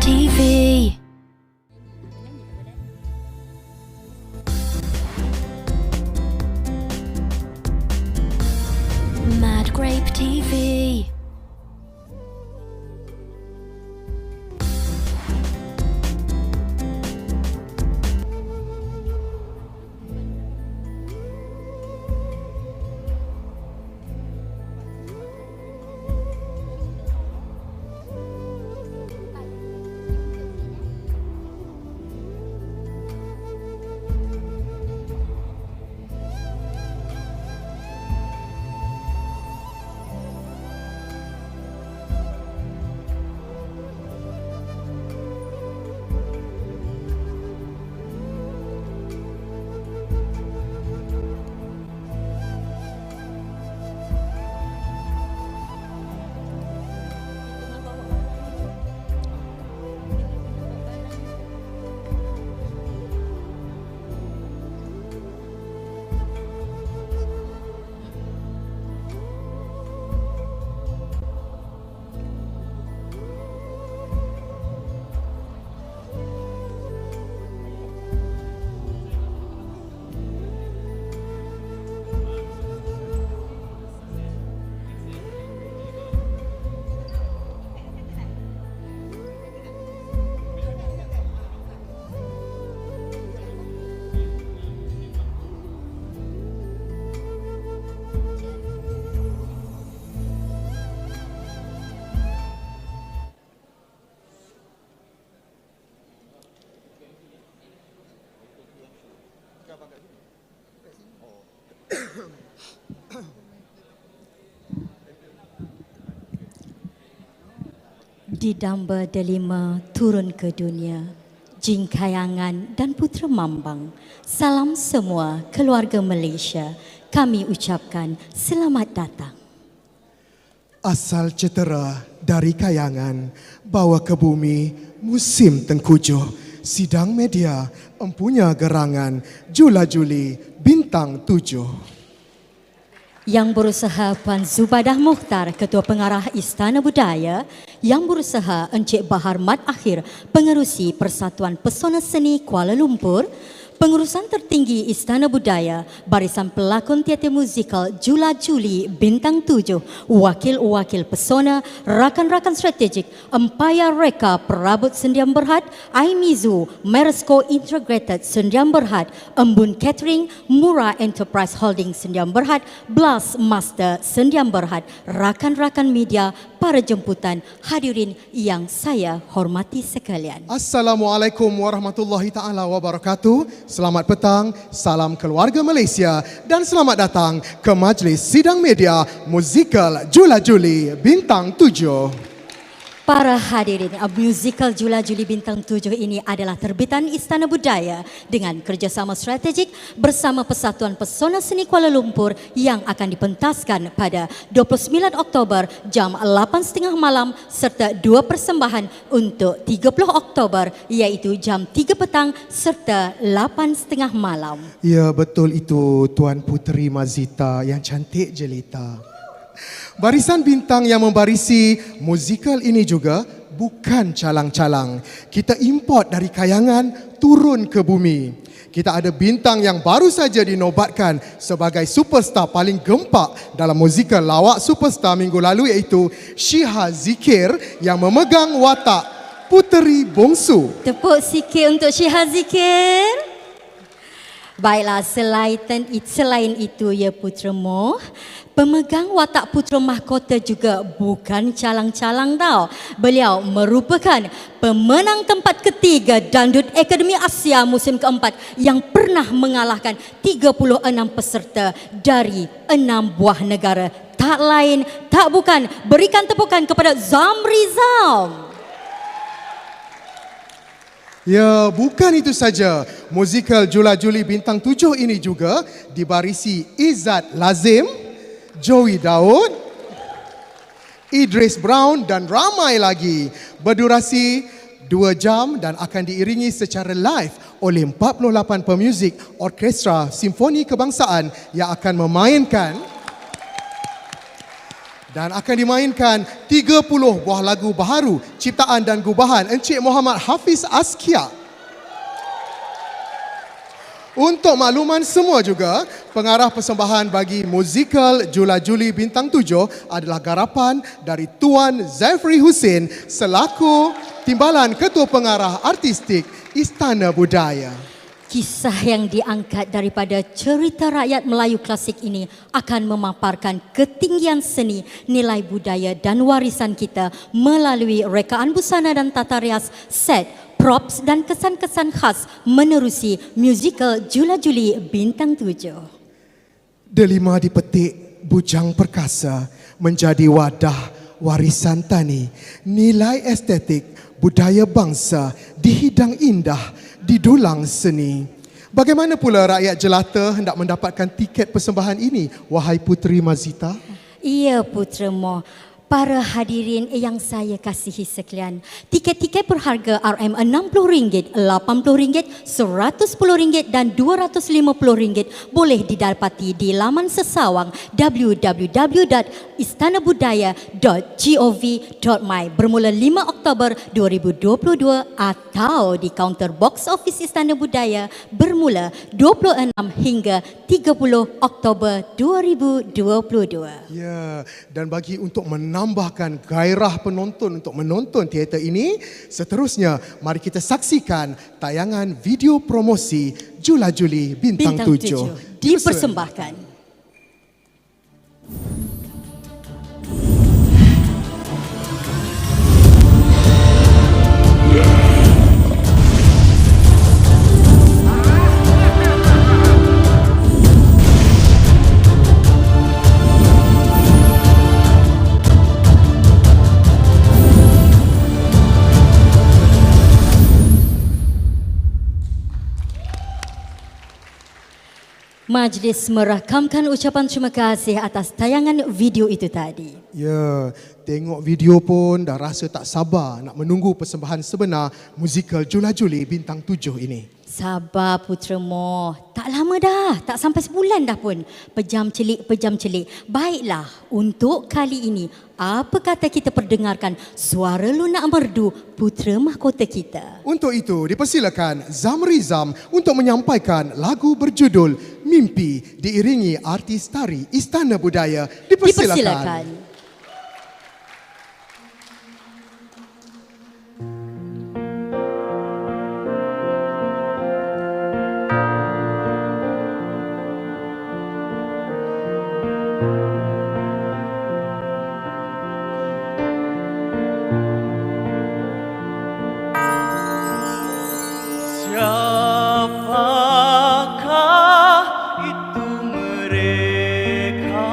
TV. Mad Grape TV. Didamba delima turun ke dunia, Jin Kayangan dan Putra Mambang. Salam semua keluarga Malaysia. Kami ucapkan selamat datang. Asal cetera dari Kayangan, bawa ke bumi musim tengkujuh. Sidang media empunya gerangan, Jula-Juli bintang 7. Yang berusaha Puan Zubadah Mukhtar, Ketua Pengarah Istana Budaya. Yang berusaha Encik Bahar Mat Akhir, Pengerusi Persatuan Pesona Seni Kuala Lumpur. Pengurusan tertinggi Istana Budaya, barisan pelakon teater musikal Jula-Juli bintang 7, wakil-wakil pesona, rakan-rakan strategik, Empayar Reka Perabot Sendian Berhad, Aimizu, Meresco Integrated Sendian Berhad, Embun Catering, Mura Enterprise Holding Sendian Berhad, Blast Master Sendian Berhad, rakan-rakan media, para jemputan, hadirin yang saya hormati sekalian. Assalamualaikum warahmatullahi taala wabarakatuh. Selamat petang, salam keluarga Malaysia dan selamat datang ke majlis sidang media musikal Jula-Juli bintang 7. Para hadirin, musikal Jula-Juli bintang 7 ini adalah terbitan Istana Budaya dengan kerjasama strategik bersama Persatuan Pesona Seni Kuala Lumpur yang akan dipentaskan pada 29 Oktober jam 8.30 malam serta 2 persembahan untuk 30 Oktober iaitu jam 3 petang serta 8.30 malam. Ya, betul itu Tuan Puteri Mazita yang cantik jelita. Barisan bintang yang membarisi musikal ini juga bukan calang-calang. Kita import dari Kayangan turun ke bumi. Kita ada bintang yang baru saja dinobatkan sebagai superstar paling gempak dalam musikal Lawak Superstar minggu lalu iaitu Syiha Zikir yang memegang watak Puteri Bongsu. Tepuk sikit untuk Syiha Zikir. Baiklah, selain itu ya Putra Moh, pemegang watak Putra Mahkota juga bukan calang-calang tau. Beliau merupakan pemenang tempat ketiga Dangdut Akademi Asia musim keempat yang pernah mengalahkan 36 peserta dari 6 buah negara. Tak lain, tak bukan, berikan tepukan kepada Zamri Zam. Ya, bukan itu saja. Musikal Jula-Juli bintang 7 ini juga dibarisi Izzat Lazim, Joey Daud, Idris Brown dan ramai lagi. Berdurasi 2 jam dan akan diiringi secara live oleh 48 pemuzik Orkestra Simfoni Kebangsaan yang akan memainkan Dan akan dimainkan 30 buah lagu baharu ciptaan dan gubahan Encik Muhammad Hafiz Askia. Untuk makluman semua juga, pengarah persembahan bagi musikal Jula Juli Bintang 7 adalah garapan dari Tuan Zafri Hussein selaku Timbalan Ketua Pengarah Artistik Istana Budaya. Kisah yang diangkat daripada cerita rakyat Melayu klasik ini akan memaparkan ketinggian seni, nilai budaya dan warisan kita melalui rekaan busana dan tata rias, set, props dan kesan-kesan khas menerusi musikal Jula Juli Bintang 7. Delima dipetik bujang perkasa menjadi wadah warisan tani, nilai estetik budaya bangsa dihidang indah di dulang seni. Bagaimana pula rakyat jelata hendak mendapatkan tiket persembahan ini, wahai Puteri Mazita? Ya, Putera Mo. Para hadirin yang saya kasihi sekalian, tiket-tiket berharga RM60, RM80, RM110 dan RM250 boleh didapati di laman sesawang www.istanabudaya.gov.my bermula 5 Oktober 2022 atau di kaunter box office Istana Budaya bermula 26 hingga 30 Oktober 2022. Ya, dan bagi untuk menambahkan gairah penonton untuk menonton teater ini, seterusnya mari kita saksikan tayangan video promosi Jula Juli Bintang 7 dipersembahkan. Majlis merakamkan ucapan terima kasih atas tayangan video itu tadi. Ya, tengok video pun dah rasa tak sabar nak menunggu persembahan sebenar musikal Jula Juli Bintang 7 ini. Sabar Putera Mo, tak lama dah, tak sampai sebulan dah pun. Pejam celik. Baiklah, untuk kali ini, apa kata kita perdengarkan suara lunak merdu putera mahkota kita. Untuk itu, dipersilakan Zamri Zam untuk menyampaikan lagu berjudul Mimpi diiringi artis tari Istana Budaya. Dipersilakan. Siapakah itu mereka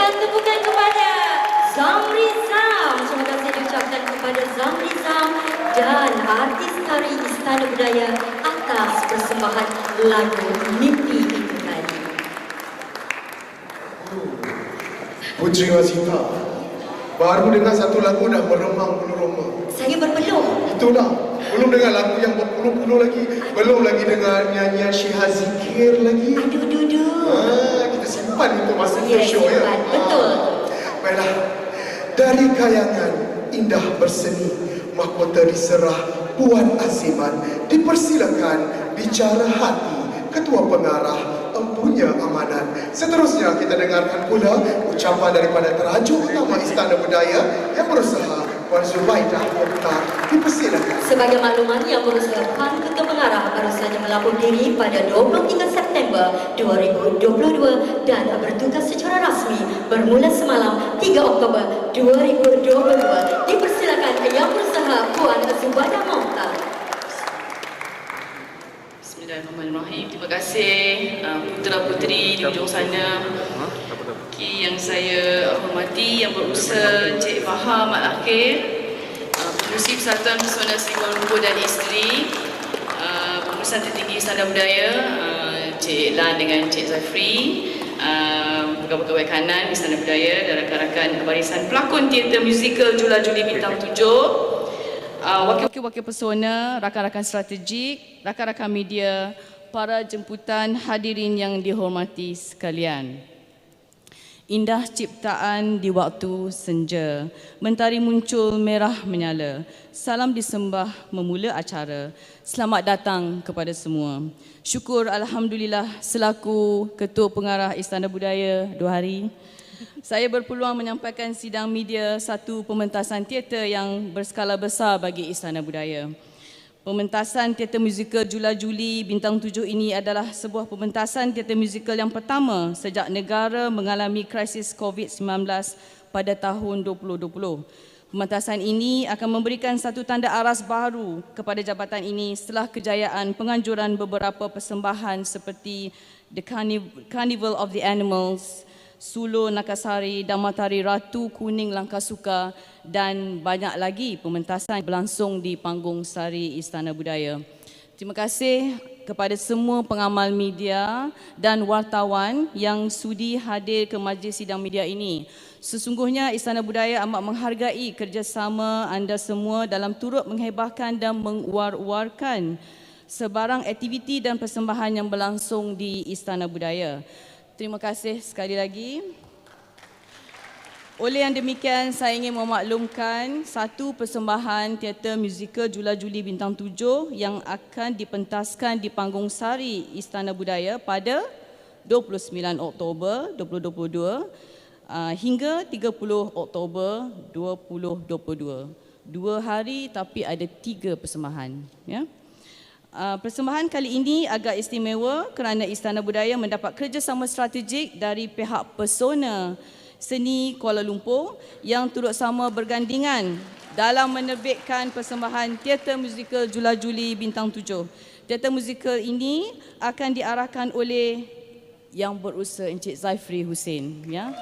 Berikan tepukan kepada Zamri Zam. Terima kasih diucapkan kepada Zamri Zam dan artis tari Istana Budaya atas persembahan lagu Mimpi Itu Tadi. Puteri Mazita, baru dengar satu lagu dah meremang bulu roma. Saya berpeluh. Itulah, belum dengar lagu yang berpuluh-puluh lagi. Belum lagi dengar nyanyian Syihah Zikir lagi. Aduh, duduh. Kita simpan itu masa Yes, show ya. simpan. Betul. Baiklah, dari kayangan indah berseni, mahkota diserah Puan Aziman, dipersilakan bicara hati Ketua Pengarah Empunya Amanat. Seterusnya kita dengarkan pula ucapan daripada terajuk utama Istana Budaya yang berusaha Puan Zubaidah Mokhtar. Dipersilakan. Sebagai makluman, Yang Berusaha Puan Ketua Pengarah baru saja melapor diri pada 23 September 2022 dan bertugas secara rasmi bermula semalam 3 Oktober 2022. Dipersilakan Yang Berusaha Puan Zubaidah Mokhtar. Bismillahirrahmanirrahim. Terima kasih putera-puteri di ujung sana. Yang saya hormati, Yang Berusaha Encik Bahar Mat Akhir, Pengerusi Persatuan Pesona Seni Kuala Lumpur dan Isteri, Pengurusan Tertinggi Istana Budaya, Encik Lan dengan Encik Zafri, pegawai-pegawai kanan Istana Budaya dan rakan-rakan barisan pelakon teater musikal Jula Juli Bintang 7, wakil-wakil pesona, rakan-rakan strategik, rakan-rakan media, para jemputan hadirin yang dihormati sekalian. Indah ciptaan di waktu senja, mentari muncul merah menyala. Salam disembah memula acara. Selamat datang kepada semua. Syukur Alhamdulillah selaku Ketua Pengarah Istana Budaya 2 hari. Saya berpeluang menyampaikan sidang media satu pementasan teater yang berskala besar bagi Istana Budaya. Pementasan teater musikal Jula Juli Bintang 7 ini adalah sebuah pementasan teater musikal yang pertama sejak negara mengalami krisis COVID-19 pada tahun 2020. Pementasan ini akan memberikan satu tanda aras baru kepada jabatan ini setelah kejayaan penganjuran beberapa persembahan seperti The Carnival of the Animals, Sulu Nakasari, Damatari Ratu Kuning Langkasuka dan banyak lagi pementasan berlangsung di panggung Sari Istana Budaya. Terima kasih kepada semua pengamal media dan wartawan yang sudi hadir ke majlis sidang media ini. Sesungguhnya Istana Budaya amat menghargai kerjasama anda semua dalam turut menghebahkan dan menguar-uarkan sebarang aktiviti dan persembahan yang berlangsung di Istana Budaya. Terima kasih sekali lagi. Oleh yang demikian, saya ingin memaklumkan satu persembahan teater musikal Jula Juli Bintang 7 yang akan dipentaskan di panggung Sari Istana Budaya pada 29 Oktober 2022 hingga 30 Oktober 2022. 2 hari tapi ada 3 persembahan. Ya. Persembahan kali ini agak istimewa kerana Istana Budaya mendapat kerjasama strategik dari pihak Pesona Seni Kuala Lumpur yang turut sama bergandingan dalam menerbitkan persembahan teater musikal Jula Juli Bintang 7. Teater musikal ini akan diarahkan oleh Yang Berusaha Encik Zafri Hussein. Ya.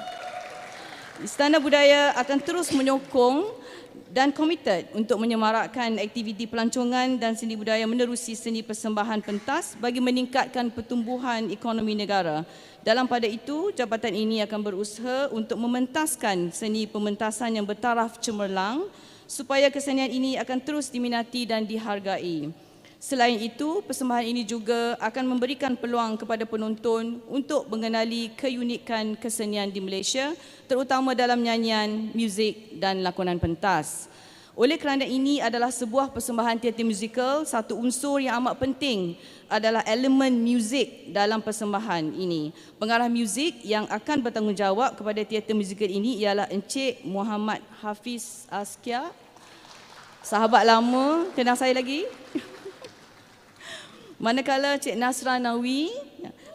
Istana Budaya akan terus menyokong dan komited untuk menyemarakkan aktiviti pelancongan dan seni budaya menerusi seni persembahan pentas bagi meningkatkan pertumbuhan ekonomi negara. Dalam pada itu, jabatan ini akan berusaha untuk mementaskan seni pementasan yang bertaraf cemerlang supaya kesenian ini akan terus diminati dan dihargai. Selain itu, persembahan ini juga akan memberikan peluang kepada penonton untuk mengenali keunikan kesenian di Malaysia, terutama dalam nyanyian, muzik dan lakonan pentas. Oleh kerana ini adalah sebuah persembahan teater musikal, satu unsur yang amat penting adalah elemen muzik dalam persembahan ini. Pengarah muzik yang akan bertanggungjawab kepada teater musikal ini ialah Encik Muhammad Hafiz Askia. Sahabat lama, kenal saya lagi? Manakala Cik Nasra Nawi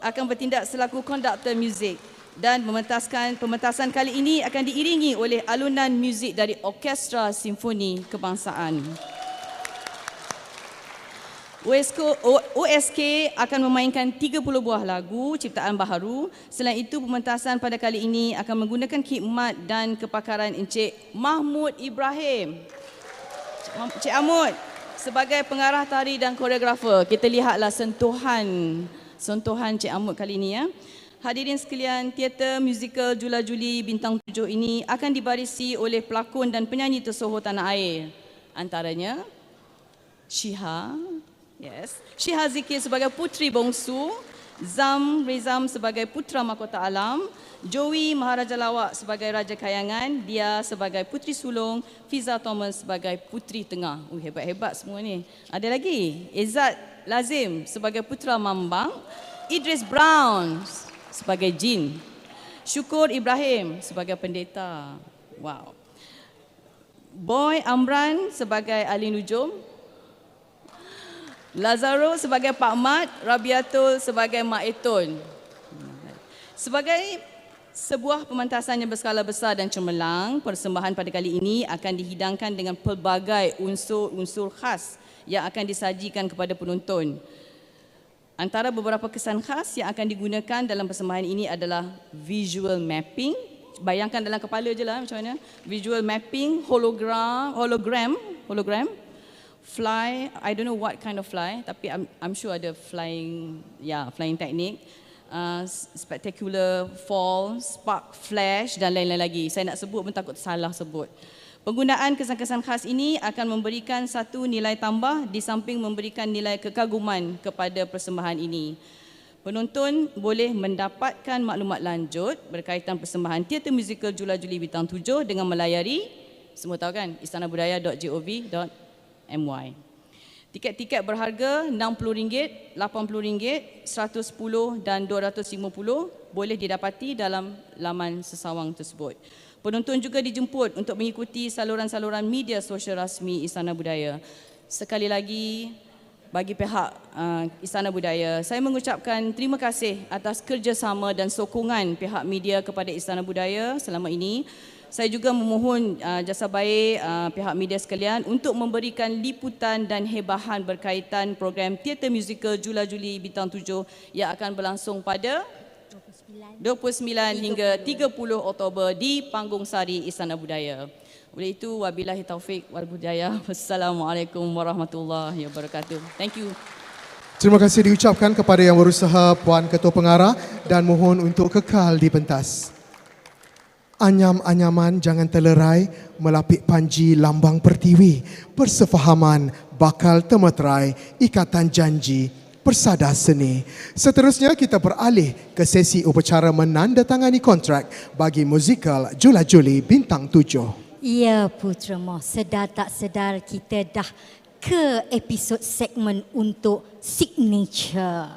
akan bertindak selaku konduktor muzik dan pementasan kali ini akan diiringi oleh alunan muzik dari Orkestra Simfoni Kebangsaan. OSK akan memainkan 30 buah lagu ciptaan baharu. Selain itu, pementasan pada kali ini akan menggunakan khidmat dan kepakaran Encik Mahmud Ibrahim. Cik Ahmud, sebagai pengarah tari dan koreografer, kita lihatlah sentuhan Cik Ahmud kali ini ya. Hadirin sekalian, teater musikal Jula Juli Bintang 7 ini akan dibarisi oleh pelakon dan penyanyi tersohor tanah air. Antaranya Syiha Zikir sebagai puteri bongsu, Zam Rezam sebagai putra mahkota alam, Joey Maharaja Lawak sebagai raja kayangan, dia sebagai puteri sulung, Fiza Thomas sebagai puteri tengah. Hebat-hebat semua ni. Ada lagi Izzat Lazim sebagai putra Mambang, Idris Brown sebagai jin, Syukur Ibrahim sebagai pendeta. Wow. Boy Amran sebagai Ali Nujum, Lazaro sebagai Pak Mat, Rabiatul sebagai Mak Etun. Sebagai sebuah pementasan yang berskala besar dan cemerlang, persembahan pada kali ini akan dihidangkan dengan pelbagai unsur-unsur khas yang akan disajikan kepada penonton. Antara beberapa kesan khas yang akan digunakan dalam persembahan ini adalah visual mapping. Bayangkan dalam kepala je lah macam mana. Visual mapping, hologram, fly, I don't know what kind of fly, tapi I'm sure ada flying technique, spectacular fall, spark flash dan lain-lain lagi. Saya nak sebut pun takut salah sebut. Penggunaan kesan-kesan khas ini akan memberikan satu nilai tambah di samping memberikan nilai kekaguman kepada persembahan ini. Penonton boleh mendapatkan maklumat lanjut berkaitan persembahan teater musikal Jula Juli Bintang 7 dengan melayari, semua tahu kan, istanabudaya.gov.my. Tiket-tiket berharga RM60, RM80, RM110 dan RM250 boleh didapati dalam laman sesawang tersebut. Penonton juga dijemput untuk mengikuti saluran-saluran media sosial rasmi Istana Budaya. Sekali lagi, bagi pihak Istana Budaya, saya mengucapkan terima kasih atas kerjasama dan sokongan pihak media kepada Istana Budaya selama ini. Saya juga memohon jasa baik pihak media sekalian untuk memberikan liputan dan hebahan berkaitan program teater musikal Jula Juli Bintang 7 yang akan berlangsung pada 29 hingga 30 Oktober di Panggung Sari Istana Budaya. Oleh itu, wabillahi taufik wal hidayah. Wassalamualaikum warahmatullahi wabarakatuh. Thank you. Terima kasih diucapkan kepada yang berusaha Puan Ketua Pengarah dan mohon untuk kekal di pentas. Anyam-anyaman jangan terlerai, melapik panji lambang pertiwi, persefahaman bakal temeterai, ikatan janji, persada seni. Seterusnya kita beralih ke sesi upacara menandatangani kontrak bagi musikal Jula Juli Bintang 7. Ya Putra Moh, sedar tak sedar kita dah ke episod segmen untuk signature.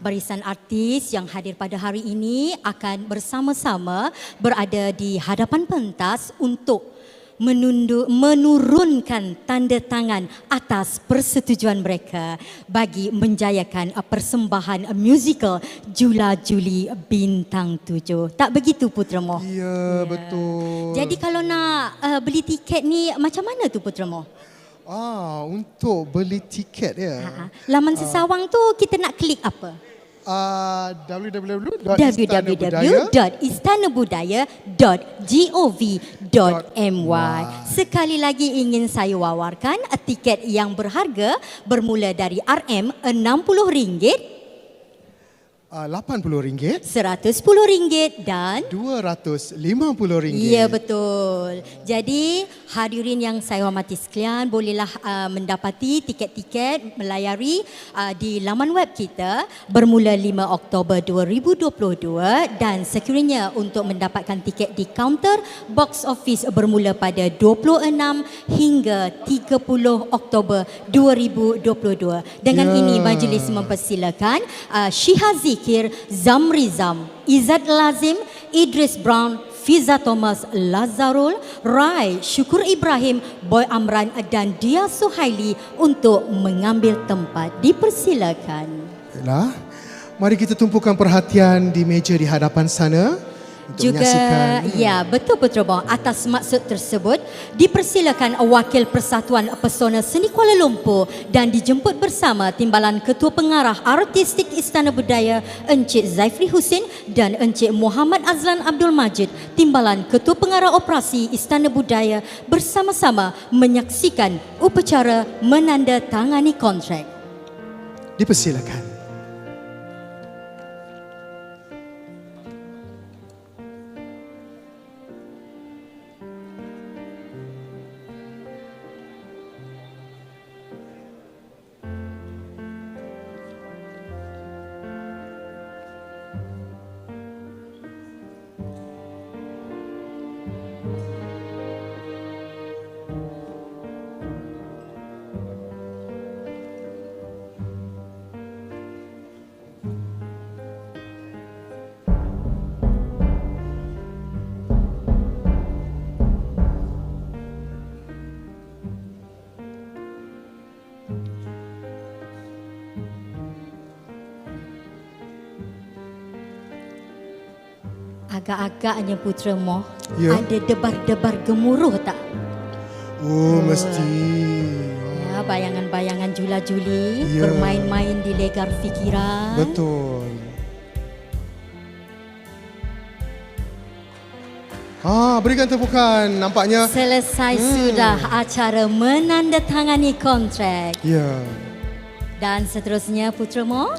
Barisan artis yang hadir pada hari ini akan bersama-sama berada di hadapan pentas untuk menurunkan tanda tangan atas persetujuan mereka bagi menjayakan persembahan musikal Jula Juli Bintang 7. Tak begitu Putra Moh? Ya, betul. Jadi kalau nak beli tiket ni macam mana tu Putra Moh? Untuk beli tiket ya. Laman sesawang tu kita nak klik apa? www.istanabudaya.gov.my. Sekali lagi ingin saya wawarkan, tiket yang berharga bermula dari RM60, RM80, RM110 dan RM250. Ya betul. Jadi hadirin yang saya hormati sekalian, bolehlah mendapati tiket-tiket melayari di laman web kita bermula 5 Oktober 2022 dan sekiranya untuk mendapatkan tiket di kaunter box office bermula pada 26 hingga 30 Oktober 2022. Dengan ini majlis mempersilakan Syiha Zikir, Zamri Zam, Izzat Lazim, Idris Brown, Fiza Thomas, Lazarul, Rai, Syukur Ibrahim, Boy Amran dan Dia Suhaili untuk mengambil tempat. Dipersilakan. Baiklah, mari kita tumpukan perhatian di meja di hadapan sana. untuk juga menyaksikan. ya betul Putra Boh. Atas maksud tersebut dipersilakan wakil Persatuan Pesona Seni Kuala Lumpur dan dijemput bersama Timbalan Ketua Pengarah Artistik Istana Budaya Encik Zaifri Husin dan Encik Muhammad Azlan Abdul Majid, Timbalan Ketua Pengarah Operasi Istana Budaya, bersama-sama menyaksikan upacara menandatangani kontrak. Dipersilakan. Agak-agaknya Putra Moh, Ya. ada debar-debar gemuruh tak? Oh, mesti. Ya, bayangan-bayangan jula-juli Ya. bermain-main di legar fikiran. Betul. Berikan tepukan. Nampaknya Selesai sudah acara menandatangani kontrak. ya. Dan seterusnya Putra Moh,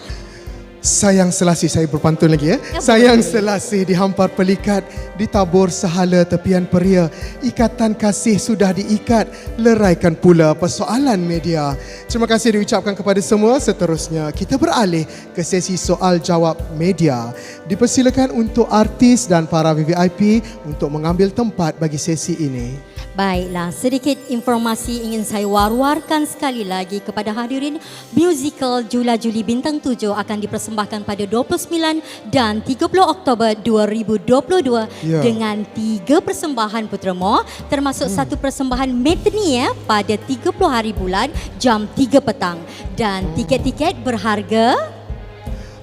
Sayang Selasih, saya berpantun lagi ya. Ya, Sayang boleh. Selasih dihampar pelikat, ditabur sehala tepian peria. Ikatan kasih sudah diikat, leraikan pula persoalan media. Terima kasih diucapkan kepada semua. Seterusnya kita beralih ke sesi soal jawab media. Dipersilakan untuk artis dan para VVIP untuk mengambil tempat bagi sesi ini. baiklah, sedikit informasi ingin saya war-warkan sekali lagi kepada hadirin. Musical Jula Juli Bintang 7 akan dipersembahkan pada 29 dan 30 Oktober 2022 Ya. dengan 3 persembahan Putra Moh, termasuk satu persembahan matinee pada 30 hari bulan jam 3 petang. Dan tiket-tiket berharga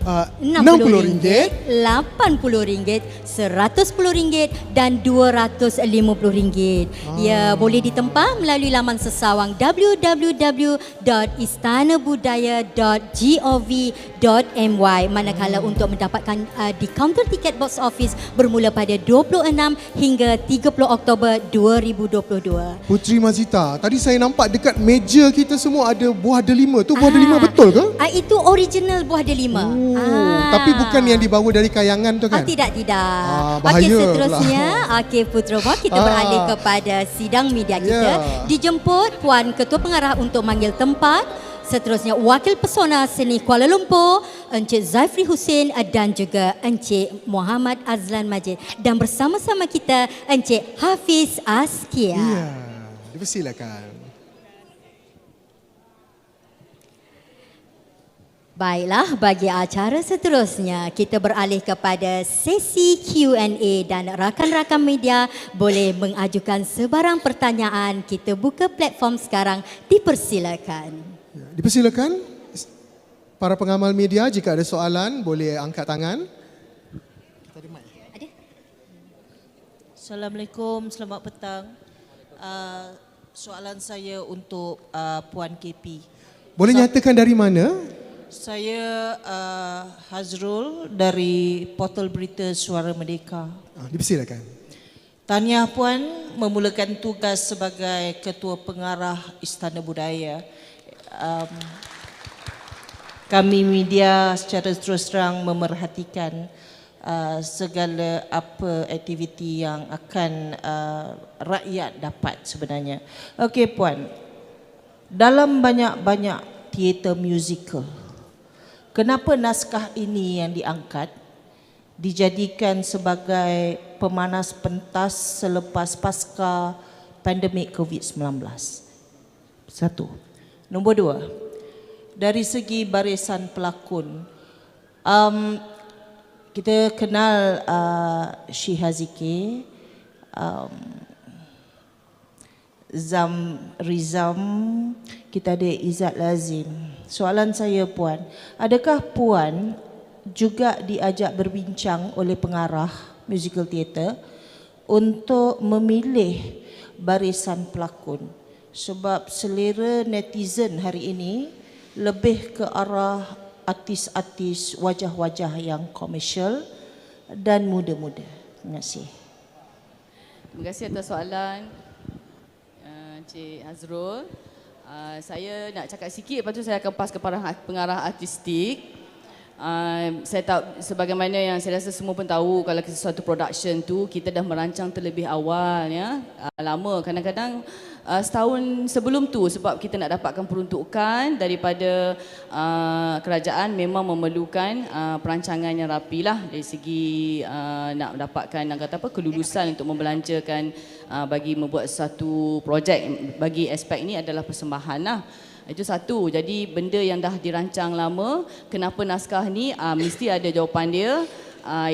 RM60, RM80, RM110 dan RM250. Ya, boleh ditempa melalui laman sesawang www.istanabudaya.gov.my. Manakala untuk mendapatkan di kaunter tiket box office bermula pada 26 hingga 30 Oktober 2022. Puteri Mazita, tadi saya nampak dekat meja kita semua ada buah delima. Tu buah delima betul ke? Itu original buah delima. Tapi bukan yang dibawa dari kayangan tu kan? Tidak. Bahaya Okey, pula. seterusnya Putra Moh, kita beralih kepada sidang media kita. Ya. Dijemput Puan Ketua Pengarah untuk manggil tempat. Seterusnya Wakil Pesona Seni Kuala Lumpur Encik Zaifri Husin dan juga Encik Muhammad Azlan Majid. Dan bersama-sama kita Encik Hafiz Askia. Ya, dipersilakan. Baiklah, bagi acara seterusnya kita beralih kepada sesi Q&A dan rakan-rakan media boleh mengajukan sebarang pertanyaan. Kita buka platform sekarang, dipersilakan. Ya, dipersilakan. Para pengamal media, jika ada soalan boleh angkat tangan. Assalamualaikum, selamat petang. Soalan saya untuk Puan KP. Boleh nyatakan dari mana? Saya Hazrul dari portal berita Suara Merdeka. Dipersilakan. Tahniah Puan memulakan tugas sebagai Ketua Pengarah Istana Budaya. Kami media secara terus terang memerhatikan segala apa aktiviti yang akan rakyat dapat sebenarnya. Okey Puan, dalam banyak-banyak teater musical, kenapa naskah ini yang diangkat dijadikan sebagai pemanas pentas selepas pasca pandemik COVID-19? Satu. Nombor dua, dari segi barisan pelakon, kita kenal Syihaziki, Rizam, kita ada Izzat Lazim. Soalan saya Puan, adakah Puan juga diajak berbincang oleh pengarah musical theatre untuk memilih barisan pelakon. Sebab selera netizen hari ini lebih ke arah artis-artis wajah-wajah yang komersial dan muda-muda. Terima kasih. Terima kasih atas soalan Cik Hazrul. Saya nak cakap sikit, lepas tu saya akan pas ke pengarah artistik. Saya tahu, sebagaimana yang saya rasa semua pun tahu, kalau sesuatu production tu kita dah merancang terlebih awal, ya, lama, kadang-kadang setahun sebelum tu, sebab kita nak dapatkan peruntukan daripada kerajaan memang memerlukan perancangan yang rapi lah dari segi nak dapatkan kelulusan untuk membelanjakan bagi membuat satu projek. Bagi aspek ini adalah persembahan lah. Itu satu. Jadi benda yang dah dirancang lama, kenapa naskah ni mesti ada jawapan dia.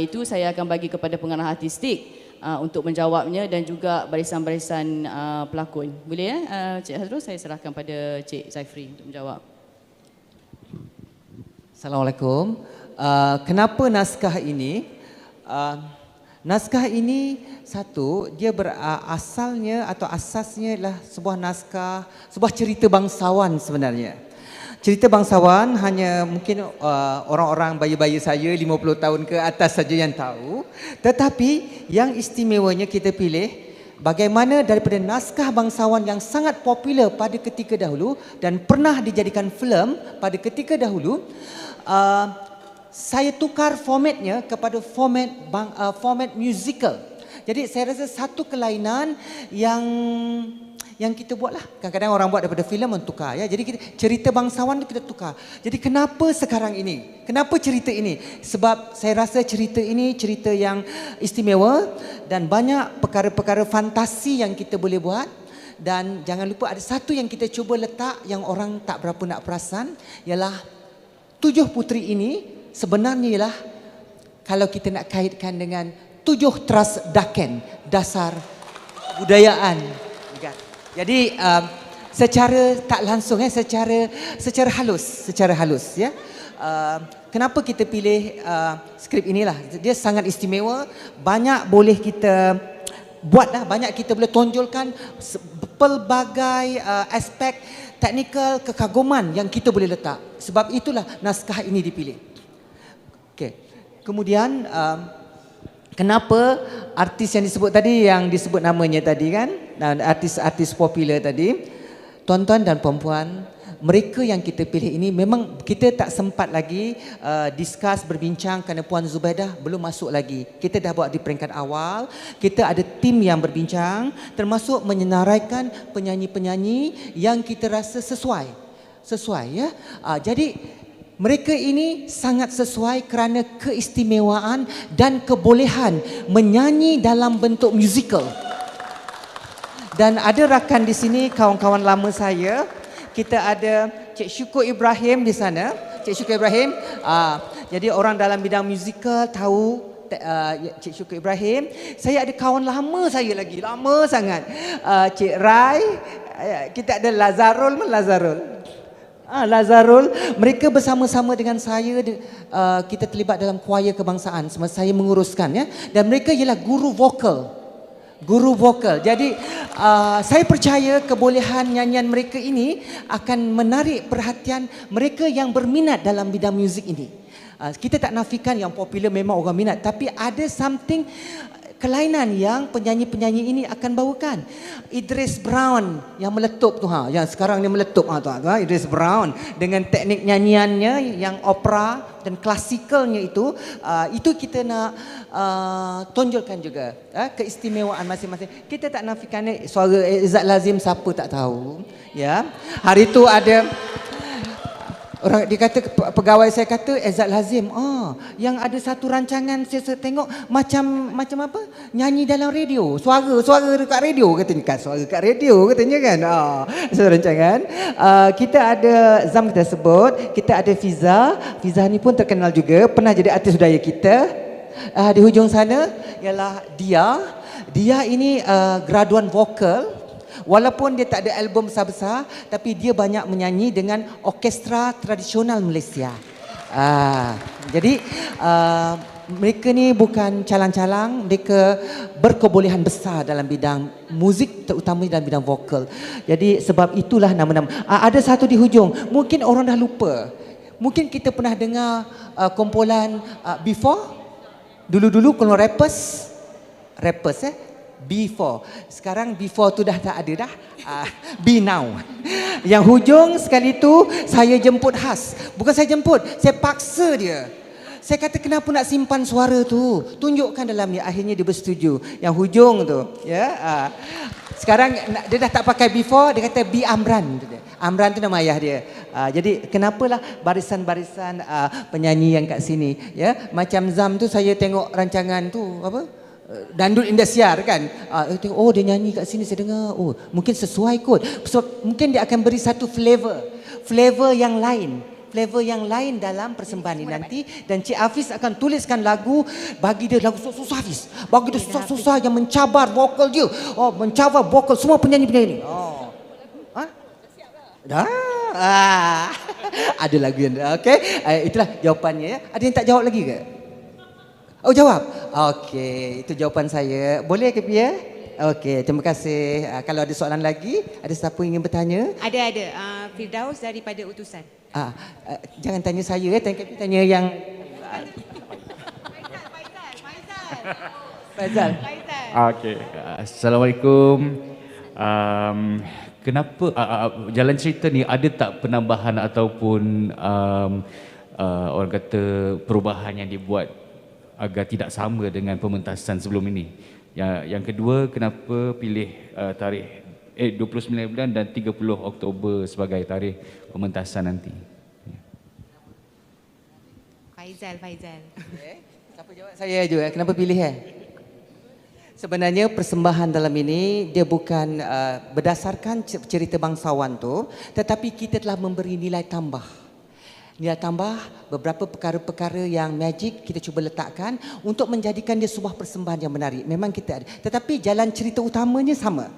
Itu saya akan bagi kepada pengarah artistik untuk menjawabnya dan juga barisan-barisan pelakon. Boleh Cik Hazrul, saya serahkan pada Cik Zaifri untuk menjawab. Assalamualaikum. Kenapa naskah ini? Naskah ini satu, dia berasalnya atau asasnya adalah sebuah naskah, sebuah cerita bangsawan sebenarnya. Cerita bangsawan hanya mungkin orang-orang bayi-bayi saya 50 tahun ke atas saja yang tahu. Tetapi yang istimewanya kita pilih bagaimana daripada naskah bangsawan yang sangat popular pada ketika dahulu dan pernah dijadikan filem pada ketika dahulu, saya tukar formatnya kepada format musical. Jadi saya rasa satu kelainan yang kita buatlah. Kadang-kadang orang buat daripada filem tukar, ya. Jadi cerita bangsawan itu kita tukar. Jadi kenapa sekarang ini? Kenapa cerita ini? Sebab saya rasa cerita ini cerita yang istimewa dan banyak perkara-perkara fantasi yang kita boleh buat. Dan jangan lupa ada satu yang kita cuba letak yang orang tak berapa nak perasan, ialah 7 puteri ini sebenarnya ialah kalau kita nak kaitkan dengan 7 teras daken, dasar budayaan. Jadi secara tak langsung, secara halus, ya. Kenapa kita pilih skrip inilah? Dia sangat istimewa, banyak boleh kita buatlah, banyak kita boleh tonjolkan pelbagai aspek teknikal kekaguman yang kita boleh letak. Sebab itulah naskah ini dipilih. Okey. Kemudian kenapa artis yang disebut tadi, yang disebut namanya tadi kan, artis-artis popular tadi, tuan-tuan dan puan-puan, mereka yang kita pilih ini memang kita tak sempat lagi discuss, berbincang kerana Puan Zubaidah belum masuk lagi. Kita dah buat di peringkat awal, kita ada tim yang berbincang termasuk menyenaraikan penyanyi-penyanyi yang kita rasa sesuai, ya. Jadi mereka ini sangat sesuai kerana keistimewaan dan kebolehan menyanyi dalam bentuk musikal. Dan ada rakan di sini, kawan-kawan lama saya. Kita ada Cik Syukur Ibrahim di sana. Cik Syukur Ibrahim, jadi orang dalam bidang musikal tahu Cik Syukur Ibrahim. Saya ada kawan lama saya lagi, lama sangat. Cik Rai, kita ada Lazarul, mereka bersama-sama dengan saya, kita terlibat dalam choir kebangsaan semasa saya menguruskan, ya. Dan mereka ialah guru vokal. Jadi saya percaya kebolehan nyanyian mereka ini akan menarik perhatian mereka yang berminat dalam bidang muzik ini. Kita tak nafikan yang popular memang orang minat, tapi ada something kelainan yang penyanyi-penyanyi ini akan bawakan. Idris Brown yang meletup tu, yang sekarang ni meletup Idris Brown dengan teknik nyanyiannya yang opera dan klasikalnya itu kita nak tonjolkan juga keistimewaan masing-masing. Kita tak nafikan suara Izzat Lazim, siapa tak tahu, ya. Hari tu ada orang dia kata, pegawai saya kata Izzat Lazim, yang ada satu rancangan saya tengok macam apa? Nyanyi dalam radio. Suara dekat radio katanya. Kan suara dekat radio katanya kan. Satu rancangan. Kita ada Zam kita sebut, kita ada Fiza. Fiza ni pun terkenal juga, pernah jadi artis budaya kita. Di hujung sana ialah Dia. Dia ini graduan vokal. Walaupun dia tak ada album besar-besar, tapi dia banyak menyanyi dengan orkestra tradisional Malaysia. Jadi mereka ni bukan calang-calang, mereka berkebolehan besar dalam bidang muzik, terutama dalam bidang vokal. Jadi sebab itulah nama-nama. Ada satu di hujung, mungkin orang dah lupa. Mungkin kita pernah dengar kumpulan Before. Dulu-dulu kalau rappers Before. Sekarang Before tu dah tak ada dah. Be Now. Yang hujung sekali tu saya jemput khas. Bukan saya jemput, saya paksa dia. Saya kata kenapa nak simpan suara tu? Tunjukkan dalam ni. Akhirnya dia bersetuju. Yang hujung tu, ya. Sekarang dia dah tak pakai Before, dia kata Be Amran. Amran tu nama ayah dia. Jadi kenapalah barisan-barisan penyanyi yang kat sini, ya. Macam Zam tu saya tengok rancangan tu apa? Dandut Indosiar kan. Tengok, oh dia nyanyi kat sini saya dengar. Oh, mungkin sesuai kot. So, mungkin dia akan beri satu flavor yang lain. Flavor yang lain dalam persembahan ini nanti. Dan Cik Hafiz akan tuliskan lagu, bagi dia lagu susah Hafiz. Bagi dia susah-susah yang mencabar vokal dia. Oh, mencabar vokal semua penyanyi-penyanyi. Oh. Dah. Ada lagu yang okey. Itulah jawapannya ya. Ada yang tak jawab lagi ke? Oh, jawab. Okey, itu jawapan saya. Boleh ke Pia? Okey, terima kasih. Kalau ada soalan lagi, ada siapa ingin bertanya? Ada. Firdaus daripada Utusan. Jangan tanya saya ya, tanya yang Faizal. Okey. Assalamualaikum. Kenapa jalan cerita ni ada tak penambahan ataupun orang kata perubahan yang dibuat agar tidak sama dengan pementasan sebelum ini? Yang kedua, kenapa pilih tarikh 29 bulan dan 30 Oktober sebagai tarikh pementasan nanti? Faizal. Siapa jawab? Saya juga. Kenapa pilih Sebenarnya persembahan dalam ini dia bukan berdasarkan cerita bangsawan tu, tetapi kita telah memberi nilai tambah. Nilai tambah beberapa perkara-perkara yang magic kita cuba letakkan untuk menjadikan dia sebuah persembahan yang menarik. Memang kita ada. Tetapi jalan cerita utamanya sama.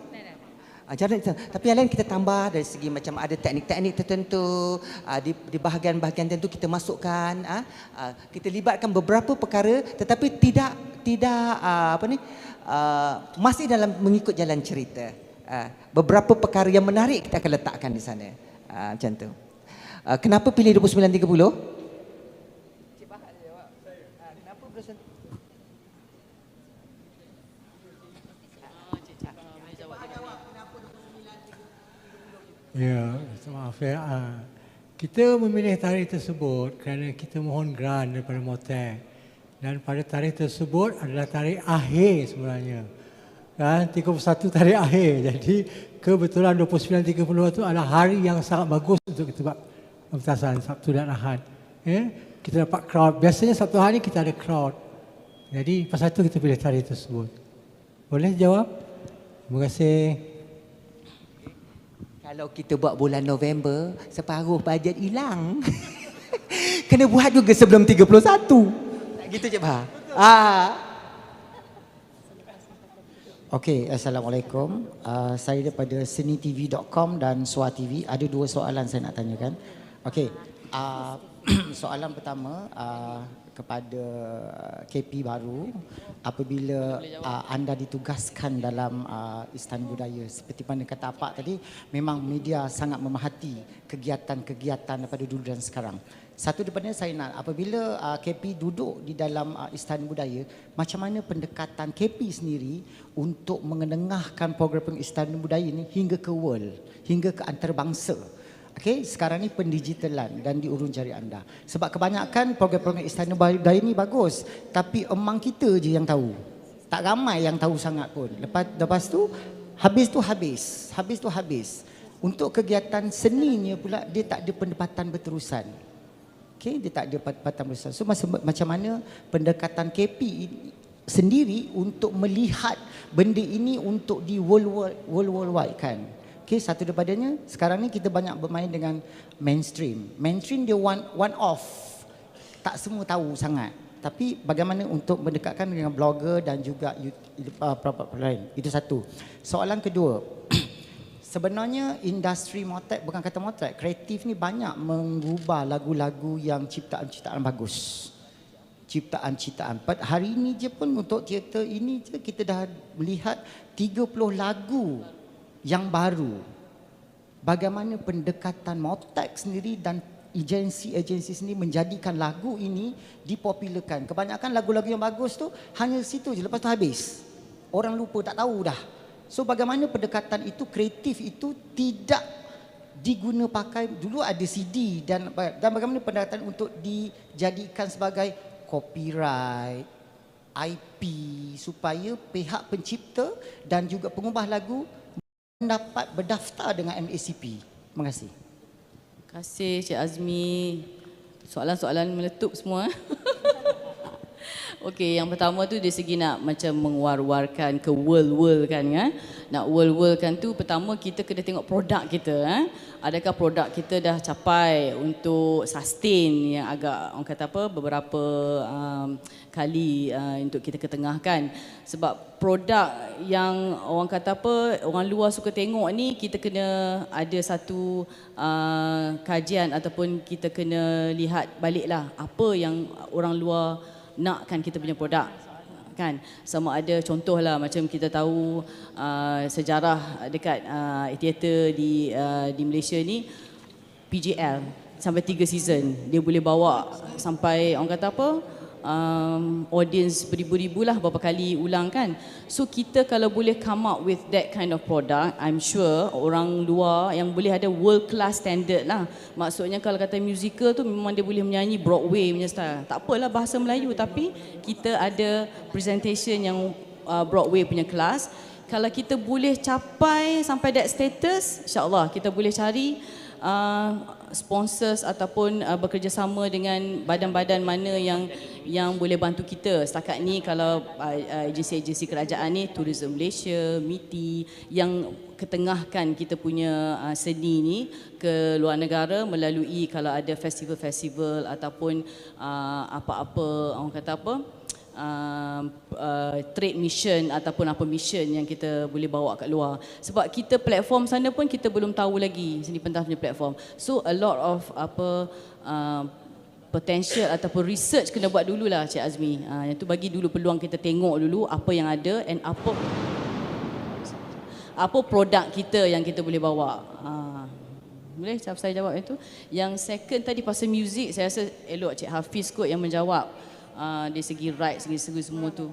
Tapi yang lain kita tambah dari segi macam ada teknik-teknik tertentu, di bahagian-bahagian tertentu kita masukkan, kita libatkan beberapa perkara tetapi tidak masih dalam mengikut jalan cerita. Beberapa perkara yang menarik kita akan letakkan di sana. Macam tu. Kenapa pilih 29-30? Ya, maaf ya. Kita memilih tarikh tersebut kerana kita mohon grant daripada Motek. Dan pada tarikh tersebut adalah tarikh akhir sebenarnya. Kan 31 tarikh akhir. Jadi kebetulan 29-30 itu adalah hari yang sangat bagus untuk kita buat pementasan Sabtu dan Ahad. Kita dapat crowd. Biasanya Sabtu hari kita ada crowd. Jadi pasal itu kita pilih tarikh tersebut. Boleh jawab? Terima kasih. Kalau kita buat bulan November, separuh bajet hilang. Kena buat juga sebelum 31. Tak gitu je, Bah. Okey, Assalamualaikum. Saya daripada senitv.com dan Suar TV. Ada dua soalan saya nak tanyakan. Okey, soalan pertama kepada KP baru, apabila anda ditugaskan dalam Istana Budaya, seperti mana kata Pak tadi, memang media sangat memerhati kegiatan-kegiatan daripada dulu dan sekarang. Satu daripada saya nak, apabila KP duduk di dalam Istana Budaya, macam mana pendekatan KP sendiri untuk mengenengahkan program Istana Budaya ini hingga ke world, hingga ke antarabangsa? Okey, sekarang ni pendigitalan dan di urun jari anda. Sebab kebanyakan program-program Istana Budaya ni bagus, tapi emang kita je yang tahu. Tak ramai yang tahu sangat pun. Lepas tu habis. Untuk kegiatan seninya pula dia tak ada pendapatan berterusan. Okey, dia tak ada pendapatan berterusan. So macam mana pendekatan KP sendiri untuk melihat benda ini untuk di worldwide kan? Okay, satu daripadanya, sekarang ni kita banyak bermain dengan mainstream. Mainstream dia one off. Tak semua tahu sangat. Tapi bagaimana untuk mendekatkan dengan blogger dan juga lain. Itu satu. Soalan kedua. Sebenarnya industri motek, bukan kata motek, kreatif ni banyak mengubah lagu-lagu yang ciptaan-ciptaan bagus. Ciptaan-ciptaan. Hari ini je pun untuk teater ini je kita dah melihat 30 lagu yang baru. Bagaimana pendekatan motek sendiri dan agensi-agensi sendiri menjadikan lagu ini dipopularkan. Kebanyakan lagu-lagu yang bagus tu hanya situ je, lepas tu habis. Orang lupa, tak tahu dah. So bagaimana pendekatan itu, kreatif itu tidak diguna pakai, dulu ada CD dan bagaimana pendekatan untuk dijadikan sebagai copyright, IP supaya pihak pencipta dan juga pengubah lagu dapat berdaftar dengan MACP. Terima kasih. Terima kasih Cik Azmi. Soalan-soalan meletup semua. Okey, yang pertama tu dari segi nak macam mengwar-warkan ke world kan ya. Nak world kan tu pertama kita kena tengok produk kita Adakah produk kita dah capai untuk sustain yang agak orang kata apa beberapa kali untuk kita ketengahkan. Sebab produk yang orang kata apa orang luar suka tengok ni kita kena ada satu kajian ataupun kita kena lihat baliklah apa yang orang luar nakkan kita punya produk kan. Sama ada contohlah macam kita tahu sejarah dekat teater di Malaysia ni PJL sampai 3 season dia boleh bawa sampai orang kata apa audience beribu-ribu lah berapa kali ulang kan. So kita kalau boleh come up with that kind of product, I'm sure orang luar yang boleh ada world class standard lah. Maksudnya kalau kata musical tu memang dia boleh menyanyi Broadway punya style. Tak apalah bahasa Melayu tapi kita ada presentation yang Broadway punya kelas. Kalau kita boleh capai sampai that status, insyaAllah kita boleh cari sponsors ataupun bekerjasama dengan badan-badan mana yang boleh bantu kita. Setakat ni kalau agensi-agensi kerajaan ni Tourism Malaysia, MITI yang ketengahkan kita punya seni ni ke luar negara melalui kalau ada festival-festival ataupun apa-apa orang kata apa trade mission ataupun apa mission yang kita boleh bawa kat luar. Sebab kita platform sana pun kita belum tahu lagi seni pentas punya platform. So a lot of potential ataupun research kena buat dululah Cik Azmi. Yang tu bagi dulu peluang kita tengok dulu apa yang ada and apa produk kita yang kita boleh bawa. Boleh saya jawab itu. Yang second tadi pasal music, saya rasa elok Cik Hafiz kot yang menjawab. Dari segi rights, segi semua tu.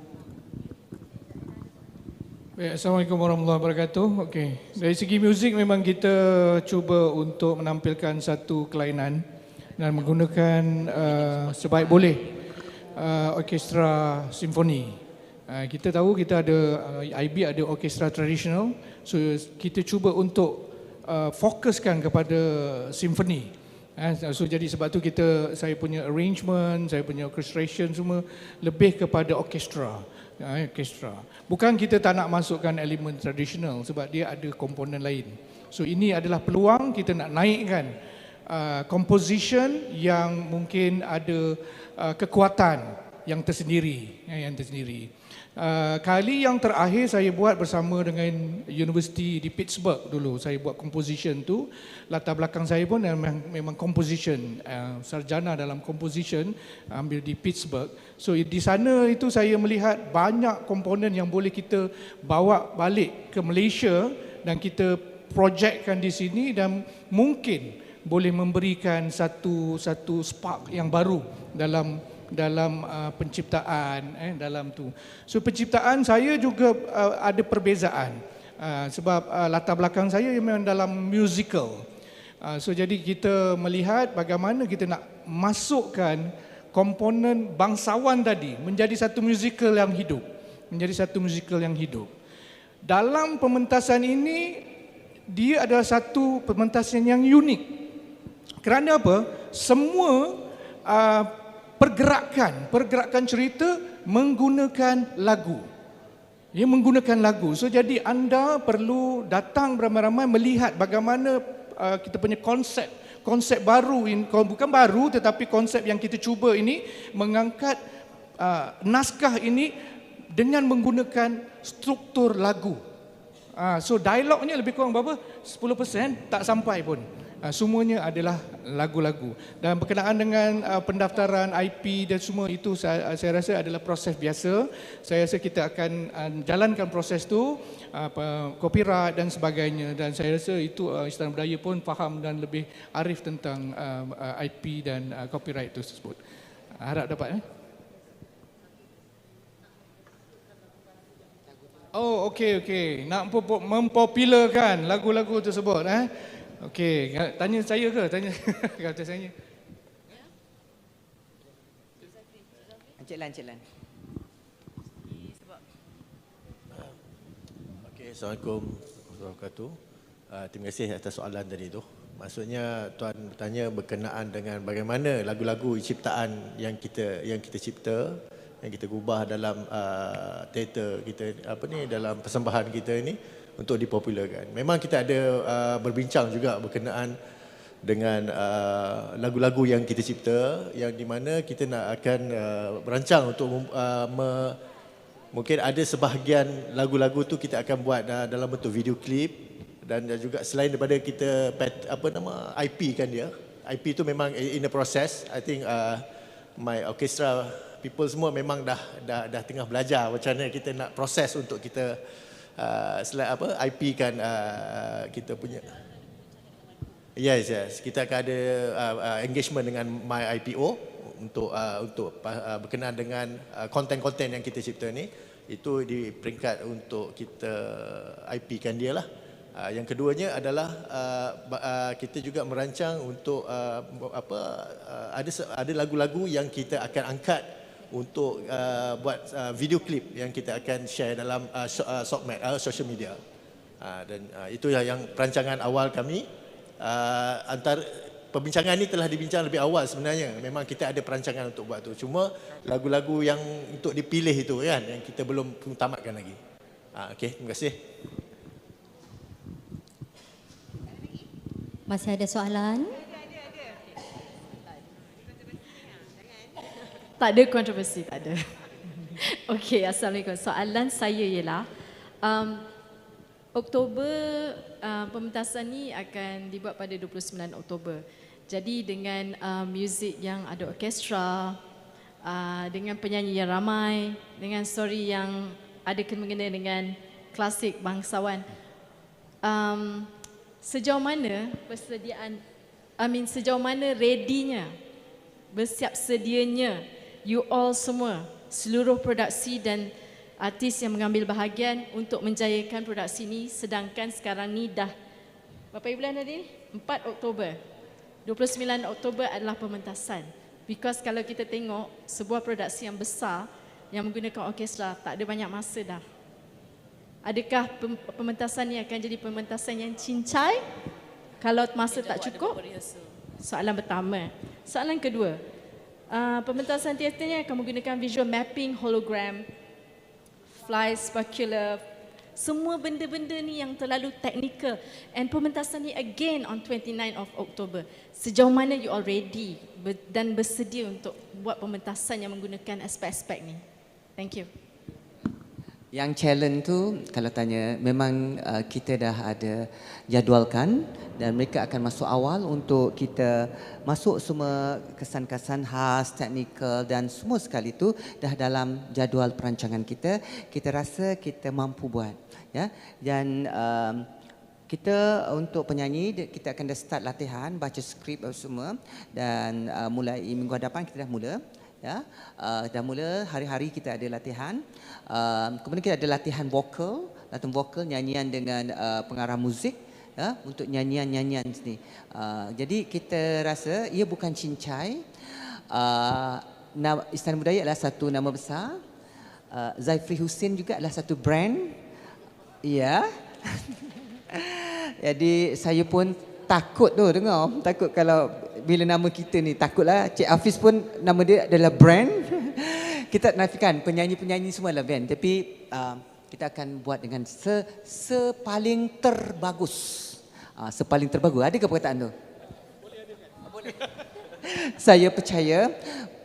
Baik, Assalamualaikum warahmatullahi wabarakatuh. Okey, dari segi muzik memang kita cuba untuk menampilkan satu kelainan dan menggunakan sebaik boleh orkestra simfoni. Kita tahu kita ada IB ada orkestra tradisional, so kita cuba untuk fokuskan kepada simfoni. So jadi sebab tu saya punya arrangement, saya punya orchestration semua lebih kepada orkestra. Bukan kita tak nak masukkan elemen tradisional sebab dia ada komponen lain. So ini adalah peluang kita nak naikkan composition yang mungkin ada kekuatan yang tersendiri, Kali yang terakhir saya buat bersama dengan University di Pittsburgh dulu. Saya buat composition tu. Latar belakang saya pun memang composition, sarjana dalam composition, ambil di Pittsburgh. So di sana itu saya melihat banyak komponen yang boleh kita bawa balik ke Malaysia dan kita projectkan di sini dan mungkin boleh memberikan satu spark yang baru dalam penciptaan dalam tu. So penciptaan saya juga ada perbezaan sebab latar belakang saya memang dalam musical. So jadi kita melihat bagaimana kita nak masukkan komponen bangsawan tadi menjadi satu musical yang hidup, Dalam pementasan ini dia adalah satu pementasan yang unik. Kerana apa? Semua pergerakan cerita menggunakan lagu. Ia menggunakan lagu. So jadi anda perlu datang beramai-ramai melihat bagaimana kita punya konsep baru, bukan baru tetapi konsep yang kita cuba ini mengangkat naskah ini dengan menggunakan struktur lagu. So dialognya lebih kurang berapa? 10% tak sampai pun. Semuanya adalah lagu-lagu. Dan berkenaan dengan pendaftaran IP dan semua itu saya rasa adalah proses biasa. Saya rasa kita akan jalankan proses tu, copyright dan sebagainya. Dan saya rasa itu Istana Budaya pun faham dan lebih arif tentang IP dan copyright itu tersebut. Harap dapat. Oh, okey. Nak mempopularkan lagu-lagu tersebut. Okey, tanya saya ke? Tanya kata saya. Encik Lan. Okey, Assalamualaikum warahmatullahi wabarakatuh. Terima kasih atas soalan tadi tu. Maksudnya tuan bertanya berkenaan dengan bagaimana lagu-lagu ciptaan yang kita cipta, yang kita gubah dalam teater kita dalam persembahan kita ini untuk dipopularkan. Memang kita ada berbincang juga berkenaan dengan lagu-lagu yang kita cipta, yang di mana kita nak akan berancang untuk mungkin ada sebahagian lagu-lagu tu kita akan buat dalam bentuk video klip, dan juga selain daripada kita IP kan dia. IP tu memang in the process. I think my orchestra people semua memang dah tengah belajar macam mana kita nak proses untuk kita IP kan kita punya. Yes. Kita akan ada engagement dengan My IPO untuk berkenaan dengan konten-konten yang kita cipta ni. Itu di peringkat untuk kita IP kan dia lah. Yang keduanya adalah kita juga merancang untuk ada lagu-lagu yang kita akan angkat untuk buat video klip yang kita akan share dalam social media. Dan itu yang perancangan awal kami. Antara perbincangan ini telah dibincang lebih awal sebenarnya. Memang kita ada perancangan untuk buat tu. Cuma lagu-lagu yang untuk dipilih itu kan yang kita belum tamatkan lagi. Okey, terima kasih. Masih ada soalan? Tak ada kontroversi, tak ada. Okey, Assalamualaikum. Soalan saya ialah, Oktober, pementasan ni akan dibuat pada 29 Oktober. Jadi dengan muzik yang ada orkestra, dengan penyanyi yang ramai, dengan story yang ada kena-mengena dengan klasik bangsawan, sejauh mana persediaan, sejauh mana ready-nya, bersiap sedianya, you all semua, seluruh produksi dan artis yang mengambil bahagian untuk menjayakan produksi ini, sedangkan sekarang ni dah berapa bulan tadi? 4 Oktober. 29 Oktober adalah pementasan. Because kalau kita tengok sebuah produksi yang besar yang menggunakan orkestra, tak ada banyak masa dah. Adakah pementasan ini akan jadi pementasan yang cincai kalau masa tak cukup? Soalan pertama. Soalan kedua, pementasan teater ini akan menggunakan visual mapping, hologram, fly, specular, semua benda-benda ni yang terlalu teknikal. And pementasan ni again on 29 of October. Sejauh mana you all ready dan bersedia untuk buat pementasan yang menggunakan aspek-aspek ni? Thank you. Yang challenge tu kalau tanya memang kita dah ada jadualkan dan mereka akan masuk awal untuk kita masuk semua kesan-kesan khas, teknikal dan semua sekali tu dah dalam jadual perancangan kita. Kita rasa kita mampu buat, ya. Dan kita untuk penyanyi kita akan dah start latihan baca skrip semua dan mulai minggu hadapan kita dah mula. Ya, dah mula hari-hari kita ada latihan. Kemudian kita ada latihan vokal nyanyian dengan pengarah muzik, ya, untuk nyanyian-nyanyian sini. Jadi kita rasa ia bukan cincai. Istana Budaya adalah satu nama besar. Zaifri Hussein juga adalah satu brand. Ya. Jadi saya pun takut tu dengar. Takut kalau bila nama kita ni, takutlah Cik Hafiz pun nama dia adalah brand. Kita nafikan penyanyi-penyanyi semua adalah brand. Tapi kita akan buat dengan sepaling terbagus. Sepaling terbagus. Adakah perkataan tu? Boleh. Saya percaya